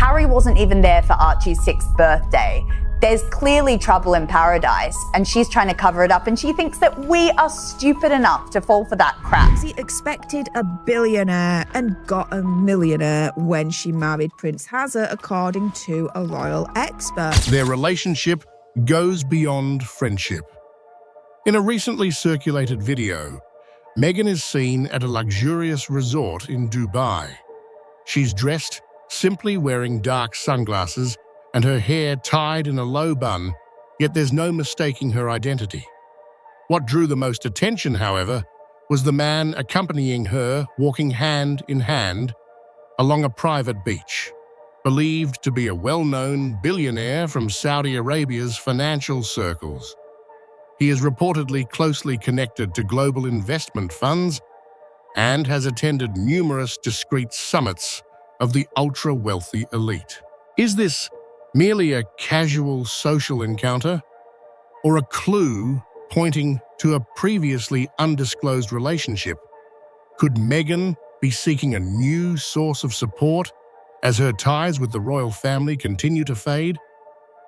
Harry wasn't even there for Archie's 6th birthday. There's clearly trouble in paradise, and she's trying to cover it up, and she thinks that we are stupid enough to fall for that crap. She expected a billionaire and got a millionaire when she married Prince Hazard, according to a royal expert. Their relationship goes beyond friendship. In a recently circulated video, Meghan is seen at a luxurious resort in Dubai. She's dressed simply wearing dark sunglasses and her hair tied in a low bun, yet there's no mistaking her identity. What drew the most attention, however, was the man accompanying her walking hand in hand along a private beach, believed to be a well-known billionaire from Saudi Arabia's financial circles. He is reportedly closely connected to global investment funds and has attended numerous discreet summits of the ultra-wealthy elite. Is this merely a casual social encounter, or a clue pointing to a previously undisclosed relationship? Could Meghan be seeking a new source of support as her ties with the royal family continue to fade?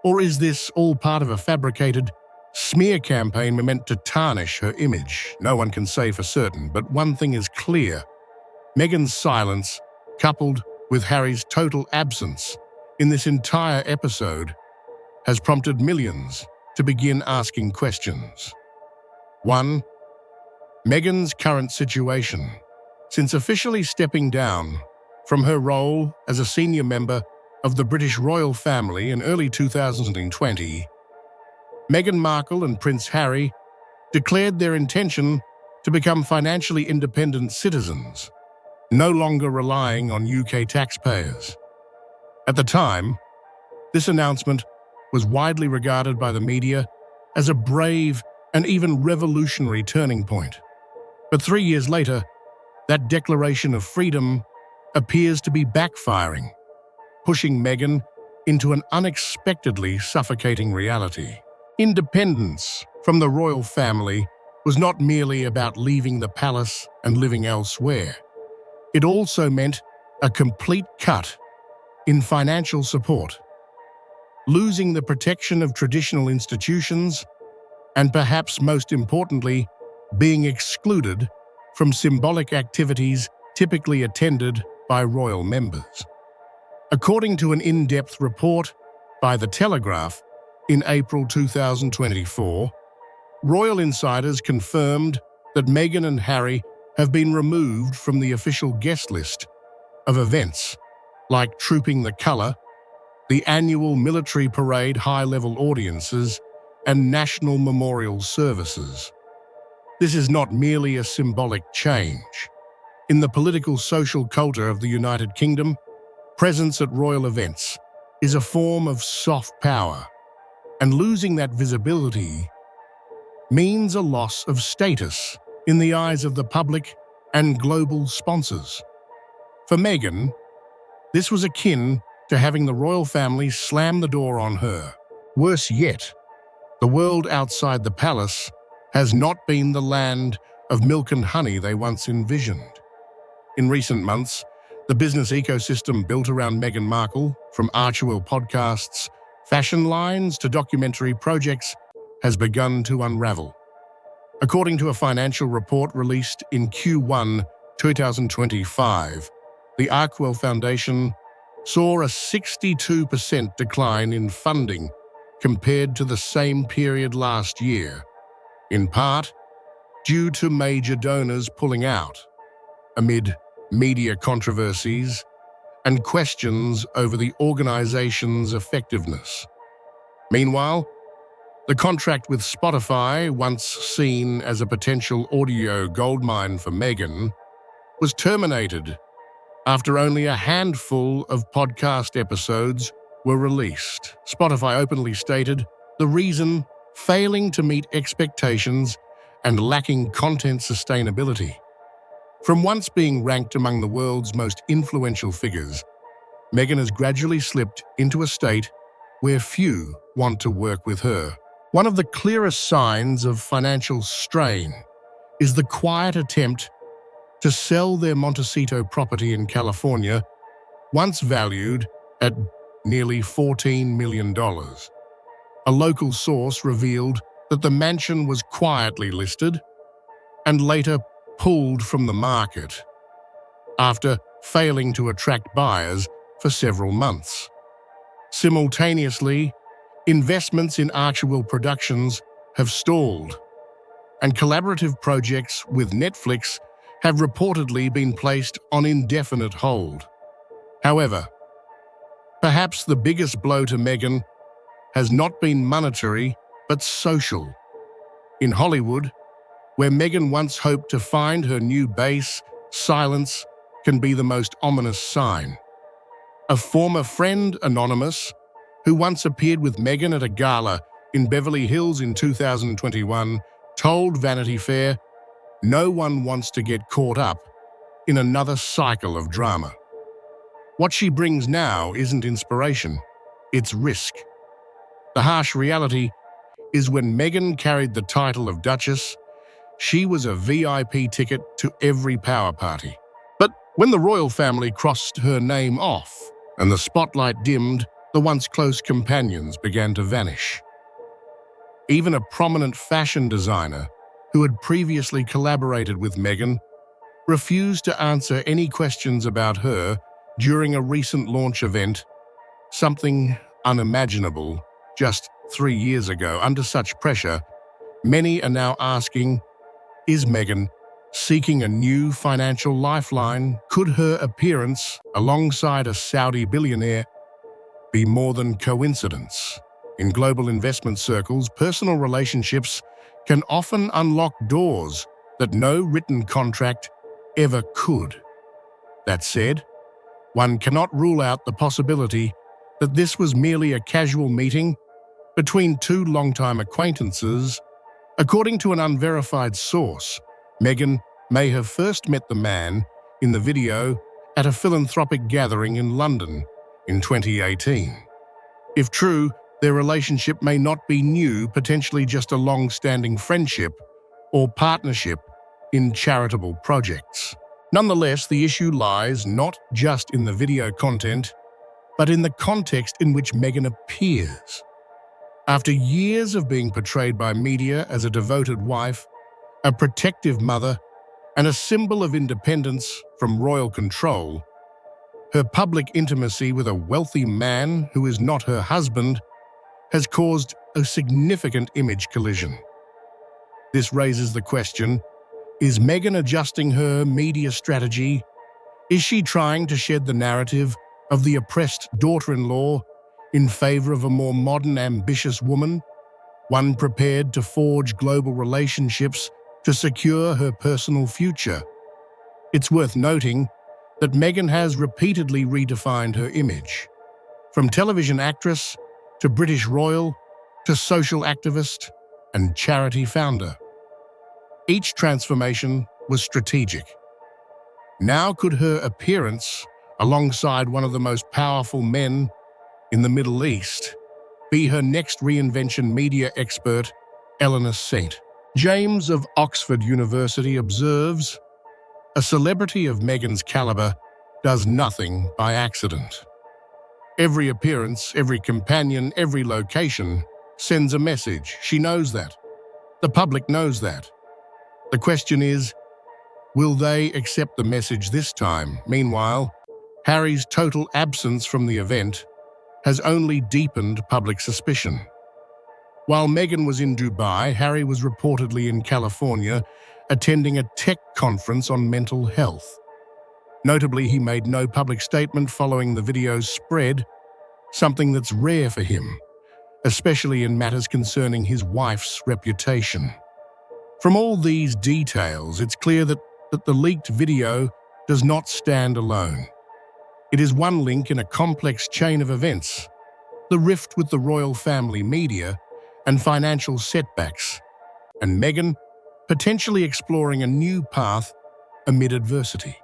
Or is this all part of a fabricated smear campaign meant to tarnish her image? No one can say for certain, but one thing is clear. Meghan's silence, coupled with Harry's total absence in this entire episode, has prompted millions to begin asking questions. 1. Meghan's current situation. Since officially stepping down from her role as a senior member of the British royal family in early 2020, Meghan Markle and Prince Harry declared their intention to become financially independent citizens, no longer relying on UK taxpayers. At the time, this announcement was widely regarded by the media as a brave and even revolutionary turning point. But 3 years later, that declaration of freedom appears to be backfiring, pushing Meghan into an unexpectedly suffocating reality. Independence from the royal family was not merely about leaving the palace and living elsewhere. It also meant a complete cut in financial support, losing the protection of traditional institutions, and perhaps most importantly, being excluded from symbolic activities typically attended by royal members. According to an in-depth report by The Telegraph in April 2024, royal insiders confirmed that Meghan and Harry have been removed from the official guest list of events like Trooping the Colour, the annual military parade high-level audiences, and national memorial services. This is not merely a symbolic change. In the political social culture of the United Kingdom, presence at royal events is a form of soft power, and losing that visibility means a loss of status in the eyes of the public and global sponsors. For Meghan, this was akin to having the royal family slam the door on her. Worse yet, the world outside the palace has not been the land of milk and honey they once envisioned. In recent months, the business ecosystem built around Meghan Markle, from Archewell podcasts, fashion lines to documentary projects, has begun to unravel. According to a financial report released in Q1 2025, the Archewell Foundation saw a 62% decline in funding compared to the same period last year, in part due to major donors pulling out, amid media controversies and questions over the organization's effectiveness. Meanwhile, the contract with Spotify, once seen as a potential audio goldmine for Meghan, was terminated after only a handful of podcast episodes were released. Spotify openly stated the reason: failing to meet expectations and lacking content sustainability. From once being ranked among the world's most influential figures, Meghan has gradually slipped into a state where few want to work with her. One of the clearest signs of financial strain is the quiet attempt to sell their Montecito property in California, once valued at nearly $14 million. A local source revealed that the mansion was quietly listed and later pulled from the market after failing to attract buyers for several months. Simultaneously, investments in actual productions have stalled, and collaborative projects with Netflix have reportedly been placed on indefinite hold. However, perhaps the biggest blow to Meghan has not been monetary but social. In Hollywood, where Meghan once hoped to find her new base, silence can be the most ominous sign. A former friend, anonymous, who once appeared with Meghan at a gala in Beverly Hills in 2021, told Vanity Fair, "No one wants to get caught up in another cycle of drama. What she brings now isn't inspiration, it's risk." The harsh reality is when Meghan carried the title of Duchess, she was a VIP ticket to every power party. But when the royal family crossed her name off and the spotlight dimmed, the once close companions began to vanish. Even a prominent fashion designer who had previously collaborated with Meghan refused to answer any questions about her during a recent launch event, something unimaginable just 3 years ago. Under such pressure, many are now asking, is Meghan seeking a new financial lifeline? Could her appearance alongside a Saudi billionaire be more than coincidence? In global investment circles, personal relationships can often unlock doors that no written contract ever could. That said, one cannot rule out the possibility that this was merely a casual meeting between two longtime acquaintances. According to an unverified source, Meghan may have first met the man in the video at a philanthropic gathering in London in 2018. If true, their relationship may not be new, potentially just a long-standing friendship or partnership in charitable projects. Nonetheless, the issue lies not just in the video content, but in the context in which Meghan appears. After years of being portrayed by media as a devoted wife, a protective mother, and a symbol of independence from royal control, her public intimacy with a wealthy man who is not her husband has caused a significant image collision. This raises the question, is Meghan adjusting her media strategy? Is she trying to shed the narrative of the oppressed daughter-in-law in favor of a more modern, ambitious woman, one prepared to forge global relationships to secure her personal future? It's worth noting that Meghan has repeatedly redefined her image. From television actress to British royal to social activist and charity founder. Each transformation was strategic. Now could her appearance alongside one of the most powerful men in the Middle East be her next reinvention? Media expert Eleanor St. James of Oxford University observes, "A celebrity of Meghan's caliber does nothing by accident. Every appearance, every companion, every location sends a message. She knows that. The public knows that. The question is, will they accept the message this time?" Meanwhile, Harry's total absence from the event has only deepened public suspicion. While Meghan was in Dubai, Harry was reportedly in California attending a tech conference on mental health. Notably, he made no public statement following the video's spread, something that's rare for him, especially in matters concerning his wife's reputation. From all these details, it's clear that the leaked video does not stand alone. It is one link in a complex chain of events, the rift with the royal family, media, and financial setbacks, and Meghan potentially exploring a new path amid adversity.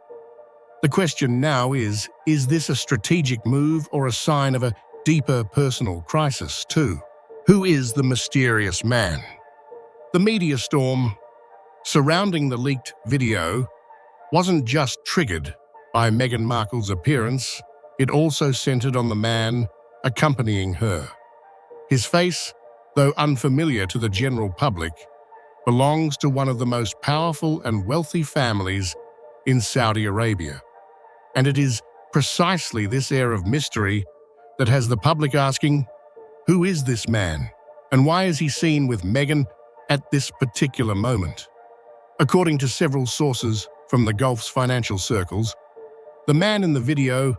The question now is this a strategic move or a sign of a deeper personal crisis too? Who is the mysterious man? The media storm surrounding the leaked video wasn't just triggered by Meghan Markle's appearance it also centered on the man accompanying her. His face, though unfamiliar to the general public, belongs to one of the most powerful and wealthy families in Saudi Arabia. And it is precisely this air of mystery that has the public asking, who is this man? And why is he seen with Meghan at this particular moment? According to several sources from the Gulf's financial circles, the man in the video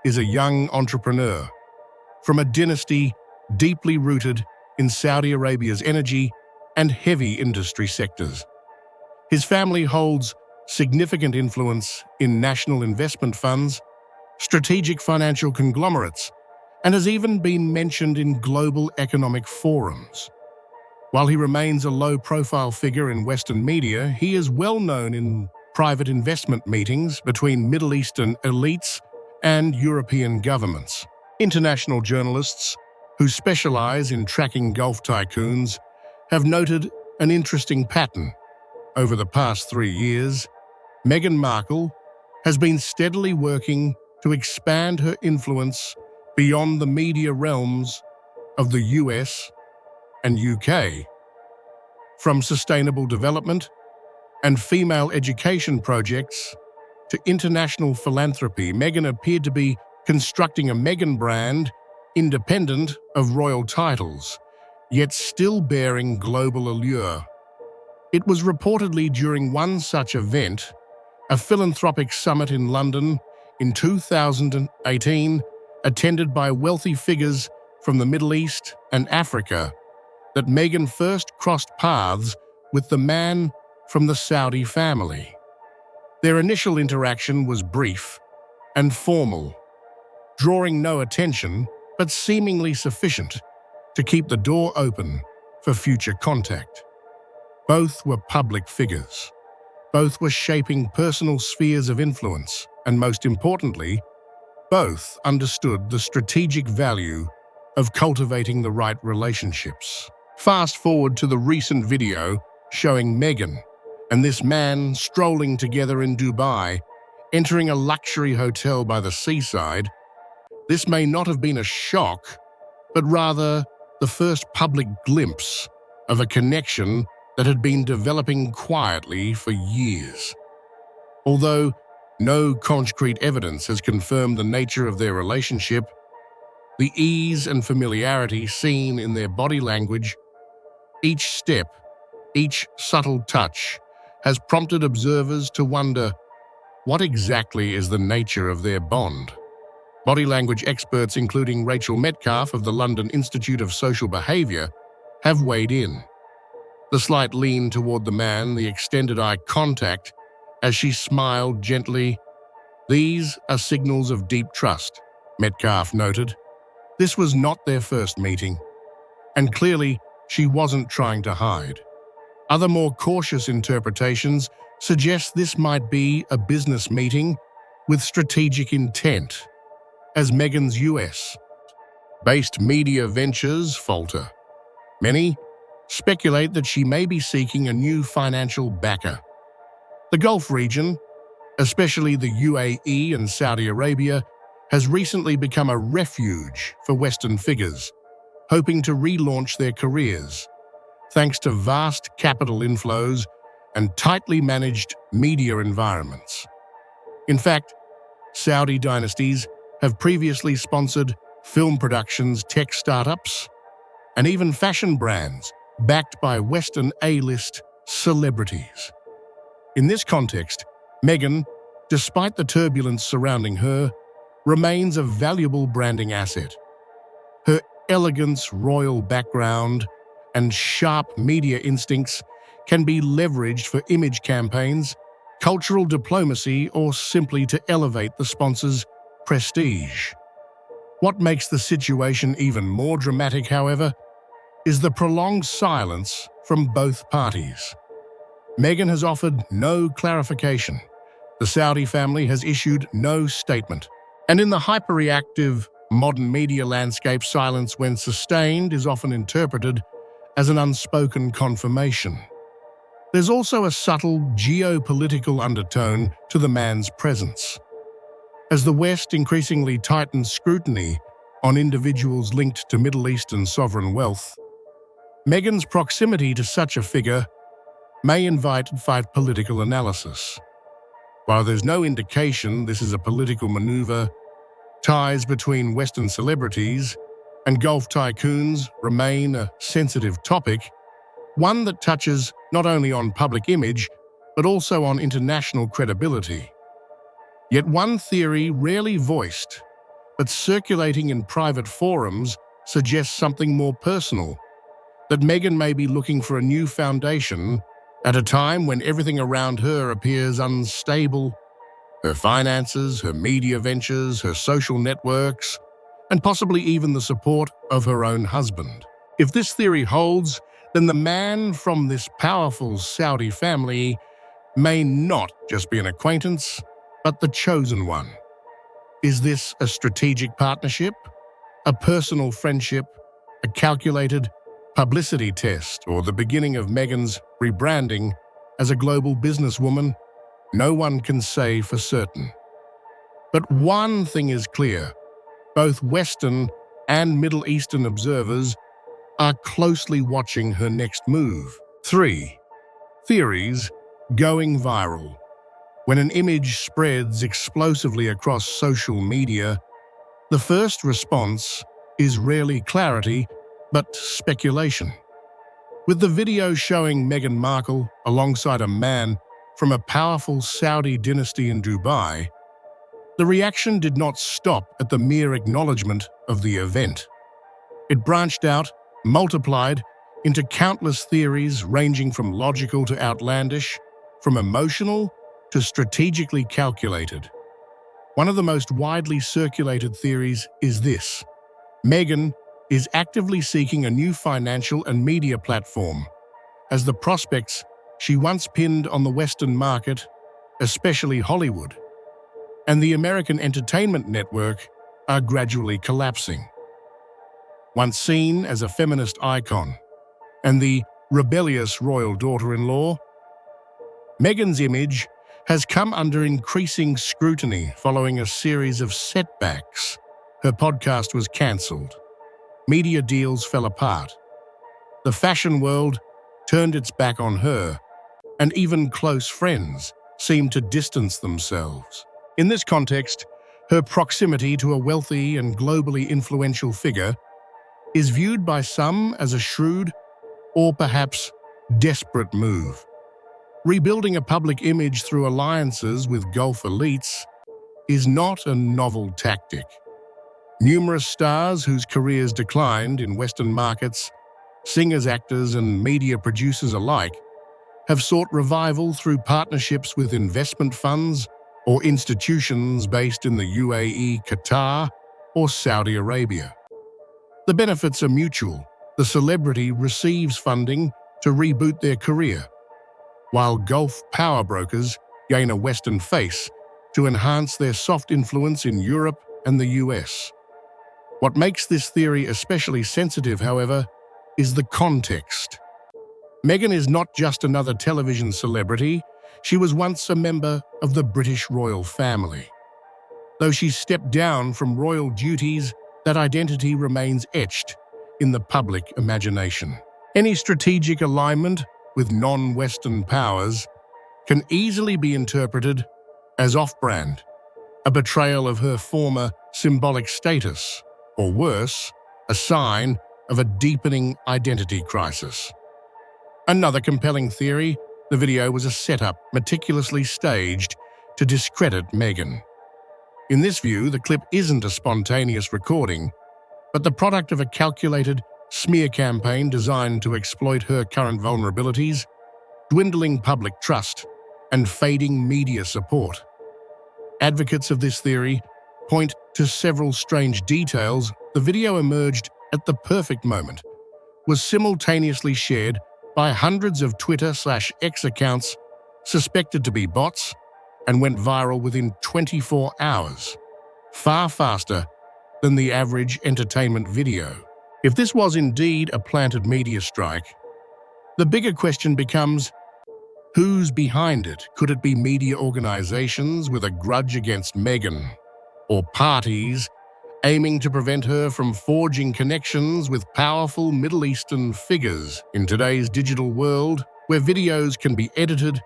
is a young entrepreneur from a dynasty deeply rooted in Saudi Arabia's energy and heavy industry sectors. His family holds significant influence in national investment funds, strategic financial conglomerates, and has even been mentioned in global economic forums. While he remains a low-profile figure in Western media, he is well known in private investment meetings between Middle Eastern elites and European governments. International journalists who specialize in tracking Gulf tycoons have noted an interesting pattern. Over the past 3 years, Meghan Markle has been steadily working to expand her influence beyond the media realms of the US and UK. From sustainable development and female education projects to international philanthropy, Meghan appeared to be constructing a Meghan brand independent of royal titles, yet still bearing global allure. It was reportedly during one such event, a philanthropic summit in London in 2018, attended by wealthy figures from the Middle East and Africa, that Meghan first crossed paths with the man from the Saudi family. Their initial interaction was brief and formal, drawing no attention but seemingly sufficient to keep the door open for future contact. Both were public figures. Both were shaping personal spheres of influence, and most importantly, both understood the strategic value of cultivating the right relationships. Fast forward to the recent video showing Meghan and this man strolling together in Dubai, entering a luxury hotel by the seaside. This may not have been a shock, but rather the first public glimpse of a connection that had been developing quietly for years. Although no concrete evidence has confirmed the nature of their relationship, the ease and familiarity seen in their body language, each step, each subtle touch, has prompted observers to wonder, what exactly is the nature of their bond? Body language experts, including Rachel Metcalfe of the London Institute of Social Behaviour, have weighed in. The slight lean toward the man, the extended eye contact as she smiled gently. These are signals of deep trust, Metcalfe noted. This was not their first meeting, and clearly she wasn't trying to hide. Other more cautious interpretations suggest this might be a business meeting with strategic intent, as Meghan's US-based media ventures falter. Many speculate that she may be seeking a new financial backer. The Gulf region, especially the UAE and Saudi Arabia, has recently become a refuge for Western figures, hoping to relaunch their careers, thanks to vast capital inflows and tightly managed media environments. In fact, Saudi dynasties have previously sponsored film productions, tech startups, and even fashion brands backed by Western A-list celebrities. In this context, Meghan, despite the turbulence surrounding her, remains a valuable branding asset. Her elegance, royal background, and sharp media instincts can be leveraged for image campaigns, cultural diplomacy, or simply to elevate the sponsor's prestige. What makes the situation even more dramatic, however, is the prolonged silence from both parties. Meghan has offered no clarification. The Saudi family has issued no statement. And in the hyperreactive modern media landscape, silence, when sustained, is often interpreted as an unspoken confirmation. There's also a subtle geopolitical undertone to the man's presence. As the West increasingly tightens scrutiny on individuals linked to Middle Eastern sovereign wealth, Meghan's proximity to such a figure may invite political analysis. While there's no indication this is a political maneuver, ties between Western celebrities and Gulf tycoons remain a sensitive topic, one that touches not only on public image, but also on international credibility. Yet one theory rarely voiced, but circulating in private forums, suggests something more personal, that Meghan may be looking for a new foundation at a time when everything around her appears unstable: her finances, her media ventures, her social networks, and possibly even the support of her own husband. If this theory holds, then the man from this powerful Saudi family may not just be an acquaintance, but the chosen one. Is this a strategic partnership, a personal friendship, a calculated publicity test, or the beginning of Meghan's rebranding as a global businesswoman? No one can say for certain. But one thing is clear: both Western and Middle Eastern observers are closely watching her next move. 3. Theories going viral. When an image spreads explosively across social media, the first response is rarely clarity, but speculation. With the video showing Meghan Markle alongside a man from a powerful Saudi dynasty in Dubai, the reaction did not stop at the mere acknowledgement of the event. It branched out, multiplied, into countless theories ranging from logical to outlandish, from emotional to strategically calculated. One of the most widely circulated theories is this: Meghan is actively seeking a new financial and media platform, as the prospects she once pinned on the Western market, especially Hollywood, and the American entertainment network, are gradually collapsing. Once seen as a feminist icon and the rebellious royal daughter-in-law, Meghan's image has come under increasing scrutiny following a series of setbacks. Her podcast was cancelled. Media deals fell apart. The fashion world turned its back on her, and even close friends seemed to distance themselves. In this context, her proximity to a wealthy and globally influential figure is viewed by some as a shrewd or perhaps desperate move. Rebuilding a public image through alliances with Gulf elites is not a novel tactic. Numerous stars whose careers declined in Western markets, singers, actors, and media producers alike, have sought revival through partnerships with investment funds or institutions based in the UAE, Qatar, or Saudi Arabia. The benefits are mutual. The celebrity receives funding to reboot their career, while Gulf power brokers gain a Western face to enhance their soft influence in Europe and the US. What makes this theory especially sensitive, however, is the context. Meghan is not just another television celebrity. She was once a member of the British royal family. Though she stepped down from royal duties, that identity remains etched in the public imagination. Any strategic alignment with non-Western powers can easily be interpreted as off-brand, a betrayal of her former symbolic status, or worse, a sign of a deepening identity crisis. Another compelling theory: the video was a setup meticulously staged to discredit Meghan. In this view, the clip isn't a spontaneous recording, but the product of a calculated smear campaign designed to exploit her current vulnerabilities, dwindling public trust, and fading media support. Advocates of this theory point to several strange details. The video emerged at the perfect moment, was simultaneously shared by hundreds of Twitter/X accounts suspected to be bots, and went viral within 24 hours, far faster than the average entertainment video. If this was indeed a planted media strike, the bigger question becomes, who's behind it? Could it be media organizations with a grudge against Meghan? or parties, aiming to prevent her from forging connections with powerful Middle Eastern figures. In today's digital world, where videos can be edited,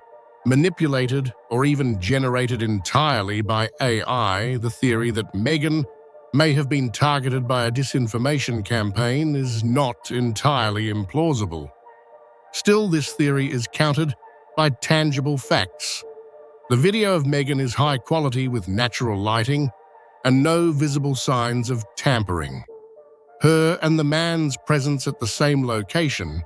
manipulated, or even generated entirely by AI, the theory that Meghan may have been targeted by a disinformation campaign is not entirely implausible. Still, this theory is countered by tangible facts. The video of Meghan is high quality with natural lighting and no visible signs of tampering. Her and the man's presence at the same location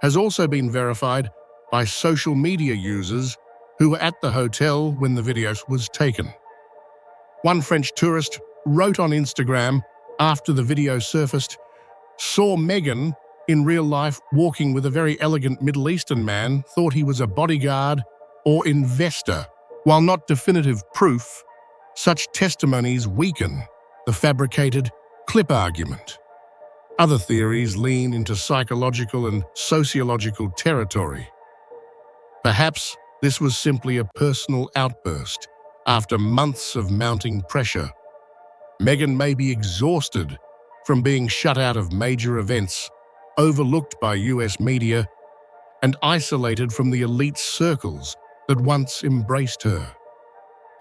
has also been verified by social media users who were at the hotel when the video was taken. One French tourist wrote on Instagram after the video surfaced, "Saw Meghan in real life walking with a very elegant Middle Eastern man, thought he was a bodyguard or investor." While not definitive proof, such testimonies weaken the fabricated clip argument. Other theories lean into psychological and sociological territory. Perhaps this was simply a personal outburst after months of mounting pressure. Meghan may be exhausted from being shut out of major events, overlooked by US media, and isolated from the elite circles that once embraced her.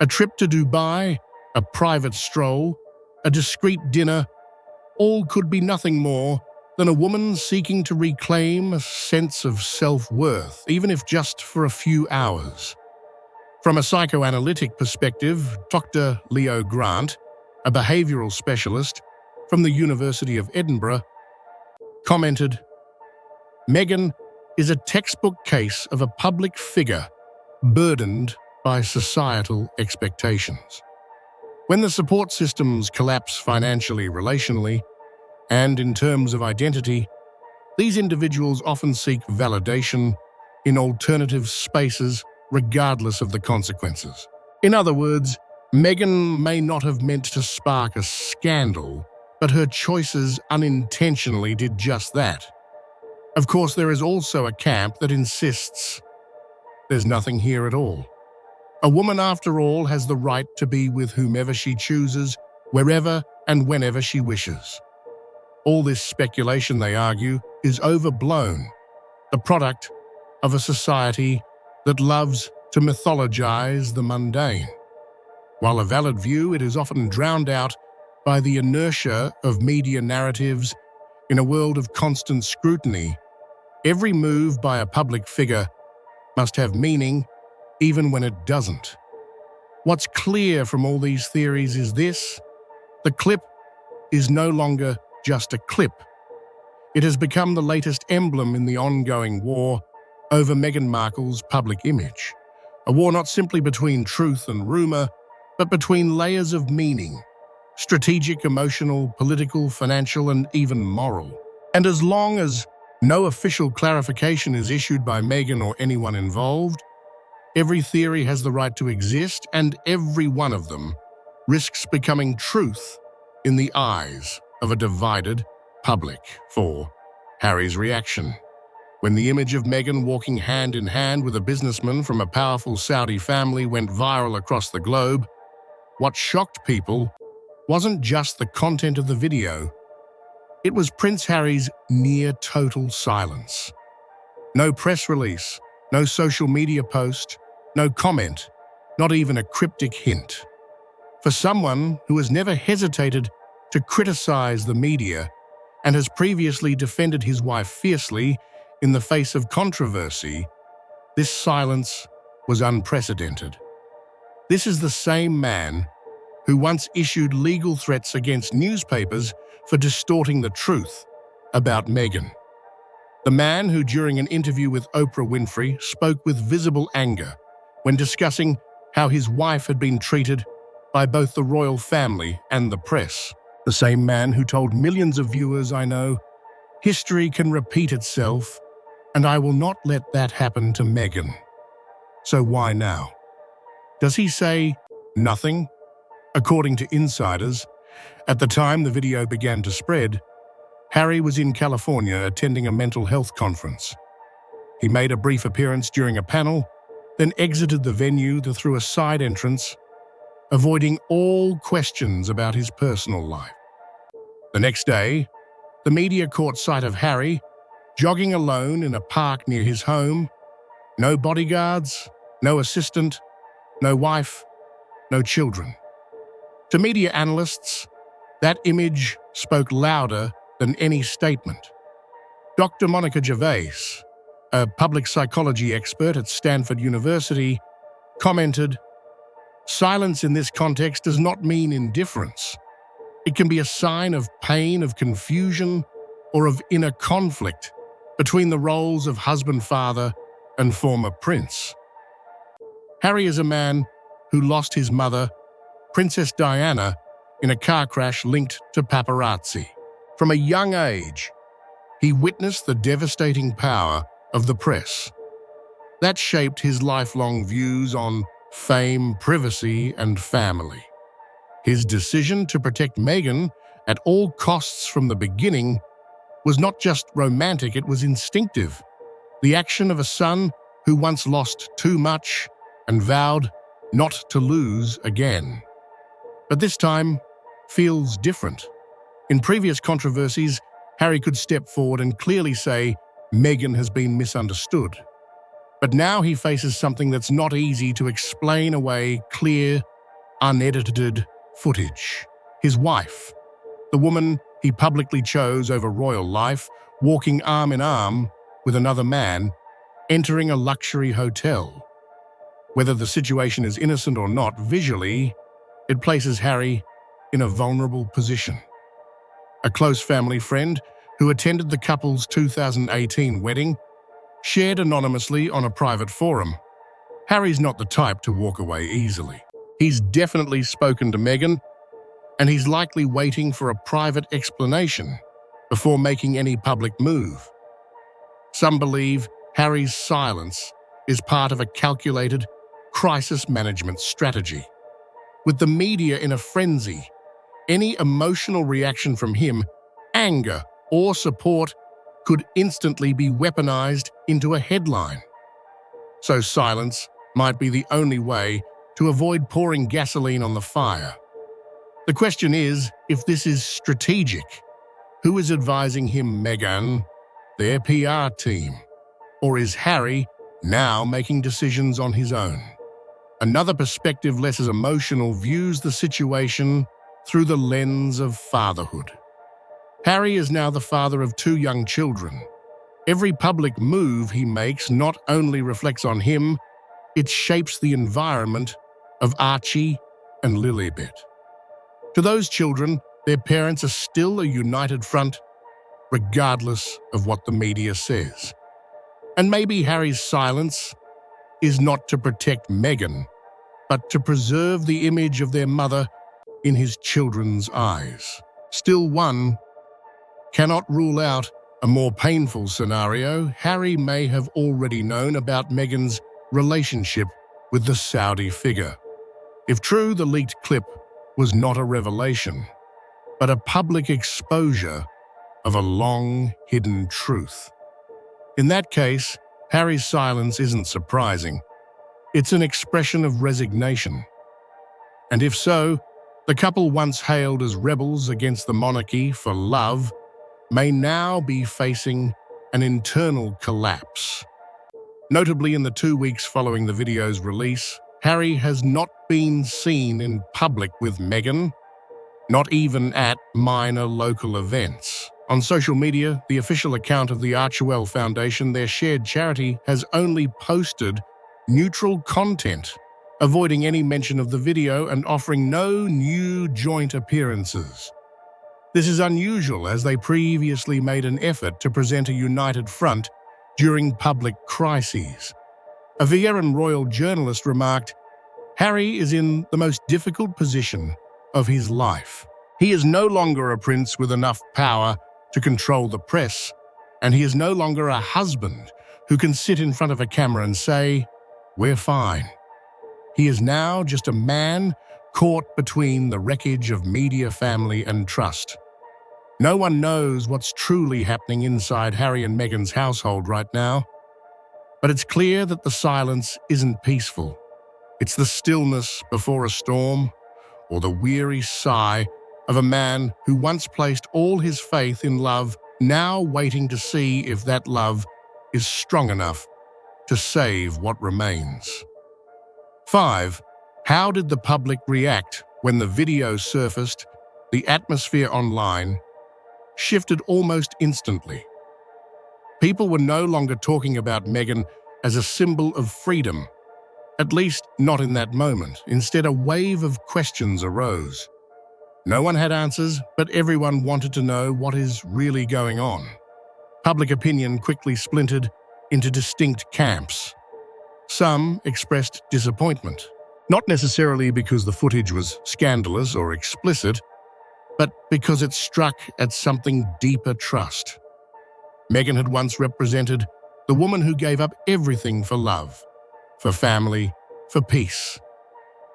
A trip to Dubai, a private stroll, a discreet dinner, all could be nothing more than a woman seeking to reclaim a sense of self-worth, even if just for a few hours. From a psychoanalytic perspective, Dr. Leo Grant, a behavioral specialist from the University of Edinburgh, commented, "Meghan is a textbook case of a public figure burdened by societal expectations. When the support systems collapse financially, relationally, and in terms of identity, these individuals often seek validation in alternative spaces regardless of the consequences." In other words, Meghan may not have meant to spark a scandal, but her choices unintentionally did just that. Of course, there is also a camp that insists there's nothing here at all. A woman, after all, has the right to be with whomever she chooses, wherever and whenever she wishes. All this speculation, they argue, is overblown, the product of a society that loves to mythologize the mundane. While a valid view, it is often drowned out by the inertia of media narratives. In a world of constant scrutiny, every move by a public figure must have meaning, even when it doesn't. What's clear from all these theories is this: the clip is no longer just a clip. It has become the latest emblem in the ongoing war over Meghan Markle's public image. A war not simply between truth and rumor, but between layers of meaning: strategic, emotional, political, financial, and even moral. And as long as no official clarification is issued by Meghan or anyone involved, every theory has the right to exist, and every one of them risks becoming truth in the eyes of a divided public. For Harry's reaction. When the image of Meghan walking hand in hand with a businessman from a powerful Saudi family went viral across the globe, what shocked people wasn't just the content of the video, it was Prince Harry's near total silence. No press release, no social media post, no comment, not even a cryptic hint. For someone who has never hesitated to criticize the media and has previously defended his wife fiercely in the face of controversy, this silence was unprecedented. This is the same man who once issued legal threats against newspapers for distorting the truth about Meghan. The man who, during an interview with Oprah Winfrey, spoke with visible anger when discussing how his wife had been treated by both the royal family and the press. The same man who told millions of viewers, "I know, history can repeat itself, and I will not let that happen to Meghan. So why now?" Does he say nothing? According to insiders, at the time the video began to spread, Harry was in California attending a mental health conference. He made a brief appearance during a panel, then exited the venue through a side entrance. avoiding all questions about his personal life. The next day, the media caught sight of Harry jogging alone in a park near his home. No bodyguards, no assistant, no wife, no children. To media analysts, that image spoke louder than any statement. Dr. Monica Gervais, a public psychology expert at Stanford University, commented, "Silence in this context does not mean indifference. It can be a sign of pain, of confusion, or of inner conflict between the roles of husband, father, and former prince." Harry is a man who lost his mother, Princess Diana, in a car crash linked to paparazzi. From a young age, he witnessed the devastating power of the press. That shaped his lifelong views on fame, privacy, and family. His decision to protect Meghan at all costs from the beginning was not just romantic, it was instinctive. The action of a son who once lost too much and vowed not to lose again. But this time feels different. In previous controversies, Harry could step forward and clearly say Meghan has been misunderstood. But now he faces something that's not easy to explain away: clear, unedited footage. His wife, the woman he publicly chose over royal life, walking arm in arm with another man, entering a luxury hotel. Whether the situation is innocent or not, visually, it places Harry in a vulnerable position. A close family friend who attended the couple's 2018 wedding shared anonymously on a private forum, "Harry's not the type to walk away easily. He's definitely spoken to Meghan, and he's likely waiting for a private explanation before making any public move." Some believe Harry's silence is part of a calculated crisis management strategy. With the media in a frenzy, any emotional reaction from him, anger or support, could instantly be weaponized into a headline. So silence might be the only way to avoid pouring gasoline on the fire. The question is, if this is strategic, who is advising him? Meghan, their PR team? Or is Harry now making decisions on his own? Another perspective, less as emotional, views the situation through the lens of fatherhood. Harry is now the father of 2 young children. Every public move he makes not only reflects on him, it shapes the environment of Archie and Lilibet. To those children, their parents are still a united front, regardless of what the media says. And maybe Harry's silence is not to protect Meghan, but to preserve the image of their mother in his children's eyes. Still, one cannot rule out a more painful scenario. Harry may have already known about Meghan's relationship with the Saudi figure. If true, the leaked clip was not a revelation, but a public exposure of a long-hidden truth. In that case, Harry's silence isn't surprising. It's an expression of resignation. And if so, the couple once hailed as rebels against the monarchy for love may now be facing an internal collapse. Notably, in the 2 weeks following the video's release, Harry has not been seen in public with Meghan, not even at minor local events. On social media, the official account of the Archewell Foundation, their shared charity, has only posted neutral content, avoiding any mention of the video and offering no new joint appearances. This is unusual, as they previously made an effort to present a united front during public crises. A Vienna royal journalist remarked, "Harry is in the most difficult position of his life. He is no longer a prince with enough power to control the press, and he is no longer a husband who can sit in front of a camera and say, 'We're fine.' He is now just a man caught between the wreckage of media, family, and trust." No one knows what's truly happening inside Harry and Meghan's household right now, but it's clear that the silence isn't peaceful. It's the stillness before a storm. or the weary sigh of a man who once placed all his faith in love, now waiting to see if that love is strong enough to save what remains. 5. How did the public react when the video surfaced? The atmosphere online shifted almost instantly. People were no longer talking about Meghan as a symbol of freedom, at least not in that moment. Instead, a wave of questions arose. No one had answers, but everyone wanted to know what is really going on. Public opinion quickly splintered into distinct camps. Some expressed disappointment, not necessarily because the footage was scandalous or explicit, but because it struck at something deeper: trust. Meghan had once represented the woman who gave up everything for love, for family, for peace.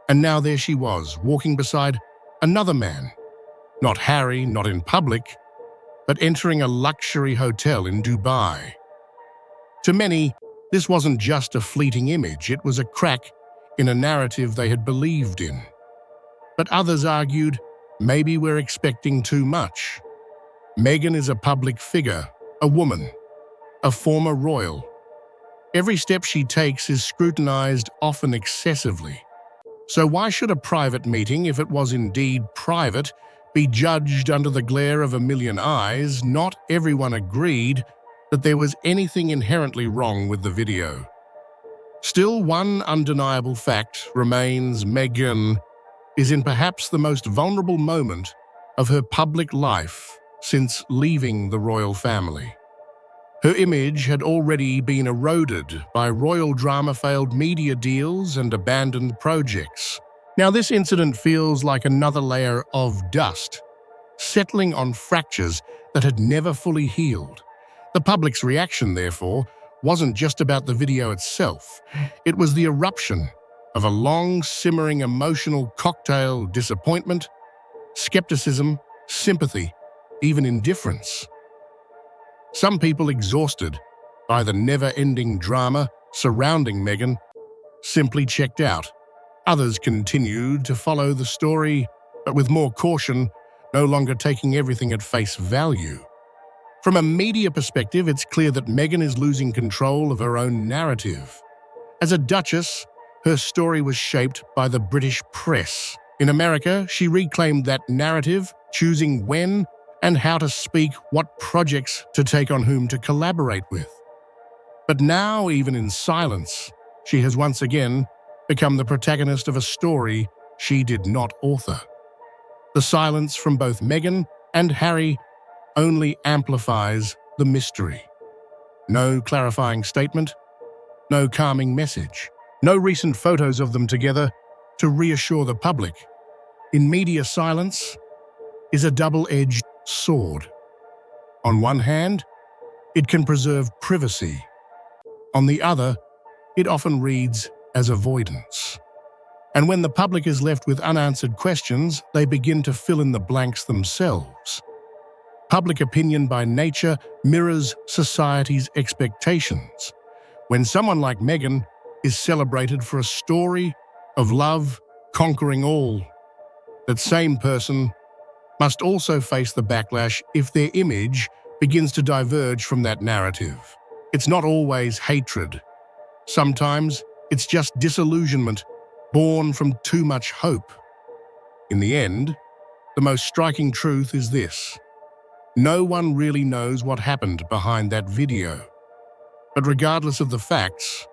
And now there she was, walking beside another man. Not Harry, not in public, but entering a luxury hotel in Dubai. To many, this wasn't just a fleeting image, it was a crack in a narrative they had believed in. But others argued, maybe we're expecting too much. Meghan is a public figure, a woman, a former royal. Every step she takes is scrutinized, often excessively. So why should a private meeting, if it was indeed private, be judged under the glare of a million eyes? Not everyone agreed that there was anything inherently wrong with the video. Still, one undeniable fact remains: Meghan is in perhaps the most vulnerable moment of her public life since leaving the royal family. Her image had already been eroded by royal drama, failed media deals, and abandoned projects. Now this incident feels like another layer of dust, settling on fractures that had never fully healed. The public's reaction, therefore, wasn't just about the video itself. It was the eruption of a long, simmering emotional cocktail: disappointment, skepticism, sympathy, even indifference. Some people, exhausted by the never-ending drama surrounding Meghan, simply checked out. Others continued to follow the story, but with more caution, no longer taking everything at face value. From a media perspective, it's clear that Meghan is losing control of her own narrative. As a duchess, her story was shaped by the British press. In America, she reclaimed that narrative, choosing when and how to speak, what projects to take on, whom to collaborate with. But now, even in silence, she has once again become the protagonist of a story she did not author. The silence from both Meghan and Harry only amplifies the mystery. No clarifying statement, no calming message, no recent photos of them together to reassure the public. In media, silence is a double-edged sword. On one hand, it can preserve privacy. On the other, it often reads as avoidance. And when the public is left with unanswered questions, they begin to fill in the blanks themselves. Public opinion by nature mirrors society's expectations. When someone like Meghan is celebrated for a story of love conquering all, that same person must also face the backlash if their image begins to diverge from that narrative. It's not always hatred. Sometimes it's just disillusionment born from too much hope. In the end, the most striking truth is this: no one really knows what happened behind that video. But regardless of the facts,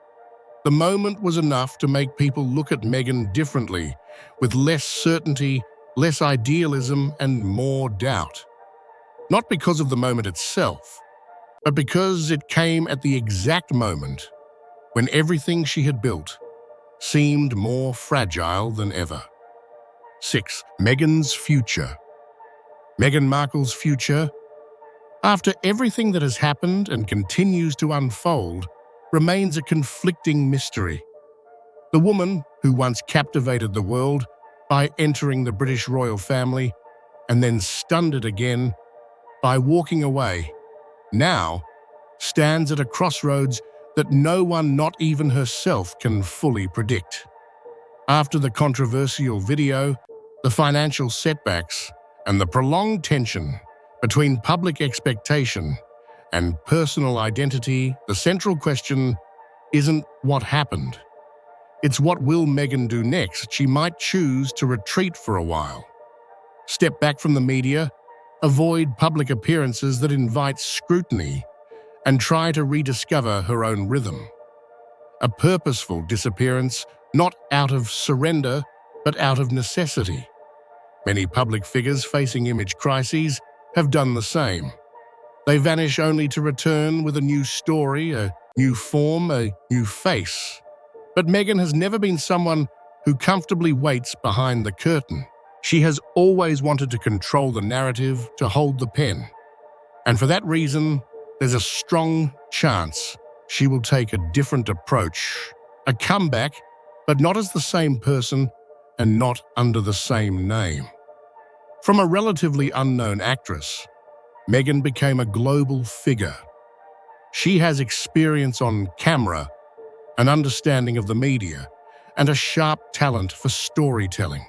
the moment was enough to make people look at Meghan differently, with less certainty, less idealism, and more doubt. Not because of the moment itself, but because it came at the exact moment when everything she had built seemed more fragile than ever. 6. Meghan's future. Meghan Markle's future, after everything that has happened and continues to unfold, remains a conflicting mystery. The woman who once captivated the world by entering the British royal family and then stunned it again by walking away, now stands at a crossroads that no one, not even herself, can fully predict. After the controversial video, the financial setbacks, and the prolonged tension between public expectation and personal identity, the central question isn't what happened. It's what will Meghan do next. She might choose to retreat for a while, step back from the media, avoid public appearances that invite scrutiny, and try to rediscover her own rhythm. A purposeful disappearance, not out of surrender, but out of necessity. Many public figures facing image crises have done the same. They vanish only to return with a new story, a new form, a new face. But Meghan has never been someone who comfortably waits behind the curtain. She has always wanted to control the narrative, to hold the pen. And for that reason, there's a strong chance she will take a different approach, a comeback, but not as the same person and not under the same name. From a relatively unknown actress, Meghan became a global figure. She has experience on camera, an understanding of the media, and a sharp talent for storytelling.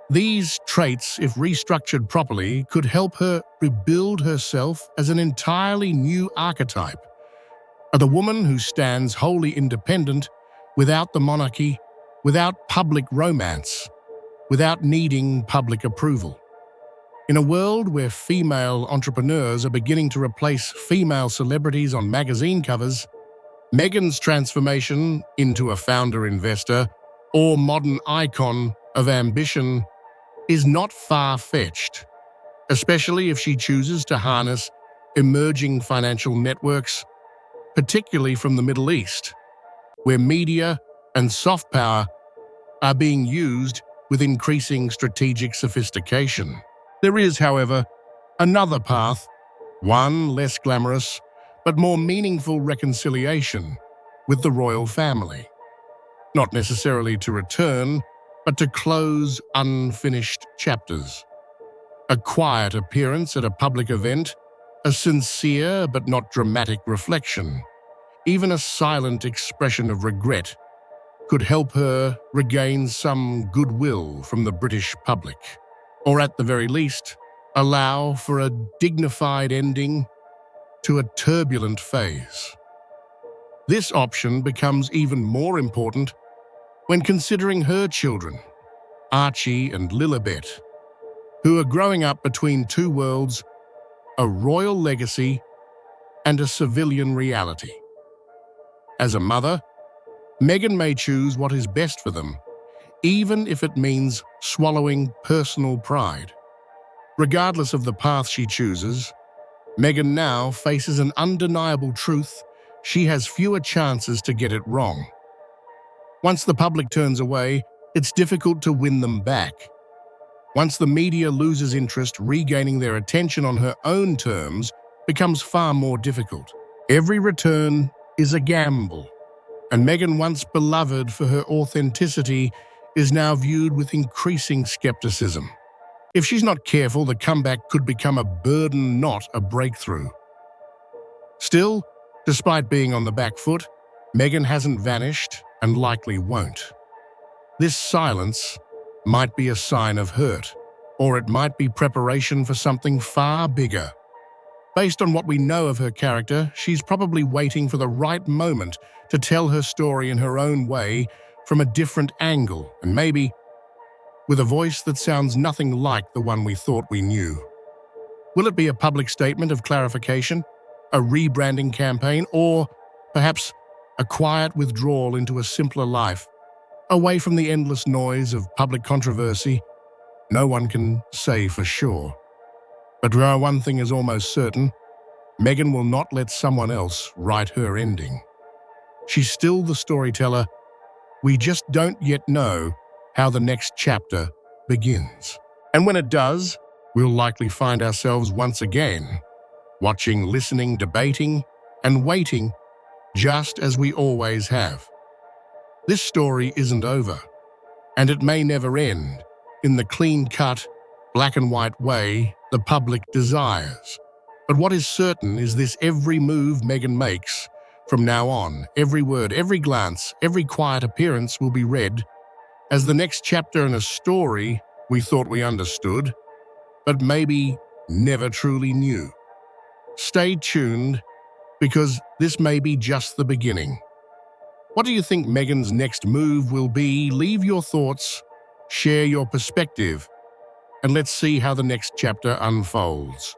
These traits, if restructured properly, could help her rebuild herself as an entirely new archetype, the woman who stands wholly independent, without the monarchy, without public romance, without needing public approval. In a world where female entrepreneurs are beginning to replace female celebrities on magazine covers, Meghan's transformation into a founder-investor or modern icon of ambition is not far-fetched, especially if she chooses to harness emerging financial networks, particularly from the Middle East, where media and soft power are being used with increasing strategic sophistication. There is, however, another path, one less glamorous, but more meaningful reconciliation with the royal family. Not necessarily to return, but to close unfinished chapters. A quiet appearance at a public event, a sincere but not dramatic reflection, even a silent expression of regret, could help her regain some goodwill from the British public, or at the very least, allow for a dignified ending to a turbulent phase. This option becomes even more important when considering her children, Archie and Lilibet, who are growing up between two worlds, a royal legacy and a civilian reality. As a mother, Meghan may choose what is best for them, even if it means swallowing personal pride. Regardless of the path she chooses, Meghan now faces an undeniable truth: she has fewer chances to get it wrong. Once the public turns away, it's difficult to win them back. Once the media loses interest, regaining their attention on her own terms becomes far more difficult. Every return is a gamble, and Meghan, once beloved for her authenticity, is now viewed with increasing skepticism. If she's not careful, the comeback could become a burden, not a breakthrough. Still, despite being on the back foot, Meghan hasn't vanished and likely won't. This silence might be a sign of hurt, or it might be preparation for something far bigger. Based on what we know of her character, she's probably waiting for the right moment to tell her story in her own way, from a different angle, and maybe with a voice that sounds nothing like the one we thought we knew. Will it be a public statement of clarification, a rebranding campaign, or perhaps a quiet withdrawal into a simpler life, away from the endless noise of public controversy? No one can say for sure. But one thing is almost certain: Meghan will not let someone else write her ending. She's still the storyteller. We just don't yet know how the next chapter begins. And when it does, we'll likely find ourselves once again watching, listening, debating, and waiting, just as we always have. This story isn't over, and it may never end in the clean-cut, black-and-white way the public desires. But what is certain is this: every move Meghan makes from now on, every word, every glance, every quiet appearance will be read as the next chapter in a story We thought we understood, but maybe never truly knew. Stay tuned, because this may be just the beginning. What do you think Meghan's next move will be? Leave your thoughts, share your perspective, and let's see how the next chapter unfolds.